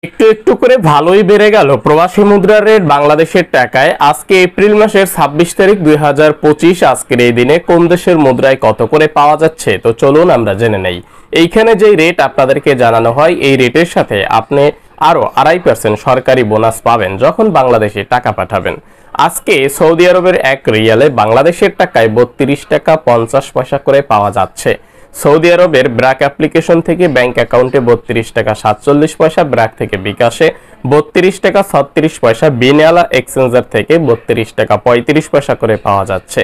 একটু একটু করে ভালোই বেড়ে গেল প্রবাসী মুদ্রার রেট বাংলাদেশের টাকায়। আজকে এপ্রিল মাসের 26 তারিখ 2025। আজকের এই দিনে কোন দেশের মুদ্রায় কত করে পাওয়া যাচ্ছে তো চলুন আমরা জেনে নেই। এইখানে যে রেট আপনাদেরকে জানানো হয় এই রেটের সাথে আপনি আরো 2.5% সরকারি বোনাস পাবেন যখন বাংলাদেশে টাকা পাঠাবেন। আজকে সৌদি আরবের এক রিয়ালে বাংলাদেশের টাকায় 32 টাকা 50 পয়সা করে পাওয়া যাচ্ছে। সৌদি আরবের ব্র্যাক অ্যাপ্লিকেশন থেকে ব্যাংক অ্যাকাউন্টে 32 টাকা 47 পয়সা, ব্র্যাক থেকে বিকাশে 32 টাকা 36 পয়সা, বিনিয়ালা এক্সচেঞ্জার থেকে 32 টাকা 35 পয়সা করে পাওয়া যাচ্ছে।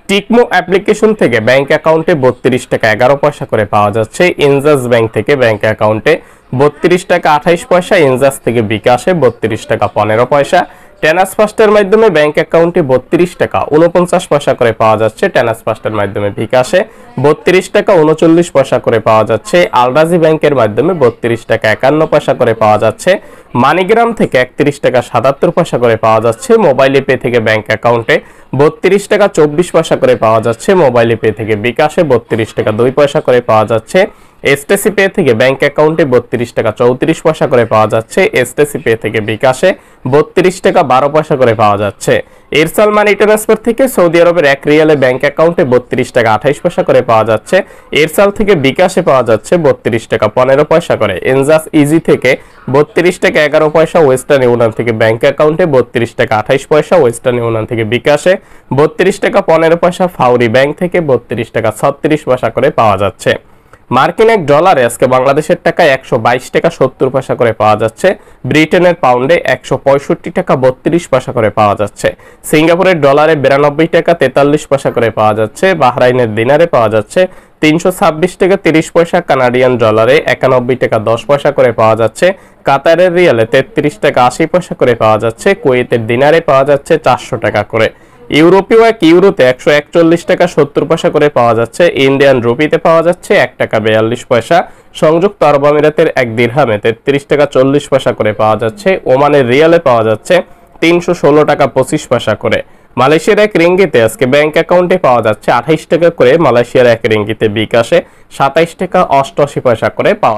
টিকমো অ্যাপ্লিকেশন থেকে ব্যাংক অ্যাকাউন্টে 32 টাকা 11 পয়সা করে পাওয়া যাচ্ছে। ইনজাস ব্যাংক থেকে ব্যাংক অ্যাকাউন্টে 32 টাকা 28 পয়সা, ইনজাস থেকে বিকাশে 32 টাকা 15 পয়সা। ট্রান্সফারের মাধ্যমে ব্যাংক অ্যাকাউন্টে 32 টাকা 49 পয়সা করে পাওয়া যাচ্ছে। ট্রান্সফারের মাধ্যমে বিকাশে 32 টাকা 39 পয়সা করে পাওয়া যাচ্ছে। আলরাজি ব্যাংকের মাধ্যমে 32 টাকা 51 পয়সা করে পাওয়া যাচ্ছে। মানিগ্রাম থেকে 31 টাকা 77 পয়সা করে পাওয়া যাচ্ছে। মোবাইল পে থেকে ব্যাংক অ্যাকাউন্টে 32 টাকা 24 পয়সা করে পাওয়া যাচ্ছে। মোবাইল পে থেকে বিকাশে 32 টাকা 2 পয়সা করে পাওয়া যাচ্ছে। এসটিসি পে থেকে ব্যাংক অ্যাকাউন্টে 32 টাকা 34 পয়সা করে পাওয়া যাচ্ছে। এসটিসি পে থেকে বিকাশে 32 টাকা 12 পয়সা করে পাওয়া যাচ্ছে। এরসাল মানি ট্রান্সফার থেকে সৌদি আরবের এক রিয়ালে ব্যাংক অ্যাকাউন্টে 32 টাকা 28 পয়সা করে পাওয়া যাচ্ছে। এরসাল থেকে বিকাশে পাওয়া যাচ্ছে 32 টাকা 15 পয়সা করে। এনজাস ইজি থেকে 32 টাকা 11 পয়সা। ওয়েস্টার্ন ইউনিয়ন থেকে ব্যাংক অ্যাকাউন্টে 32 টাকা 28 পয়সা। ওয়েস্টার্ন ইউনিয়ন থেকে বিকাশে 32 টাকা 15 পয়সা। ফাউরি ব্যাংক থেকে 32 টাকা 36 পয়সা করে পাওয়া যাচ্ছে। মার্কিন এক ডলারে আজকে বাংলাদেশের টাকায় 122 টাকা 70 পয়সা করে পাওয়া যাচ্ছে। ব্রিটেনের পাউন্ডে 165 টাকা 32 পয়সা করে পাওয়া যাচ্ছে। সিঙ্গাপুরের ডলারে 92 টাকা 43 পয়সা করে পাওয়া যাচ্ছে। বাহরাইনের দিনারে পাওয়া যাচ্ছে 326 টাকা 30 পয়সা। কানাডিয়ান ডলারে 91 টাকা 10 পয়সা করে পাওয়া যাচ্ছে। কাতারের রিয়ালে 33 টাকা 80 পয়সা করে পাওয়া যাচ্ছে। কুয়েতের দিনারে পাওয়া যাচ্ছে 400 টাকা করে। ইউরোপীয় এক ইউরোতে 141 টাকা 70 পয়সা করে পাওয়া যাচ্ছে। ইন্ডিয়ান রুপিতে পাওয়া যাচ্ছে 1 টাকা 42 পয়সা। সংযুক্ত আরব আমিরাতের এক দিরহামে 33 টাকা 40 পয়সা করে পাওয়া যাচ্ছে। ওমানের রিয়ালে পাওয়া যাচ্ছে 316 টাকা 25 পয়সা করে। মালয়েশিয়ার এক রিঙ্গিতে আজকে ব্যাংক অ্যাকাউন্টে পাওয়া যাচ্ছে 28 টাকা করে। মালয়েশিয়ার এক রিঙ্গিতে বিকাশে 27 টাকা 88 পয়সা করে পাওয়া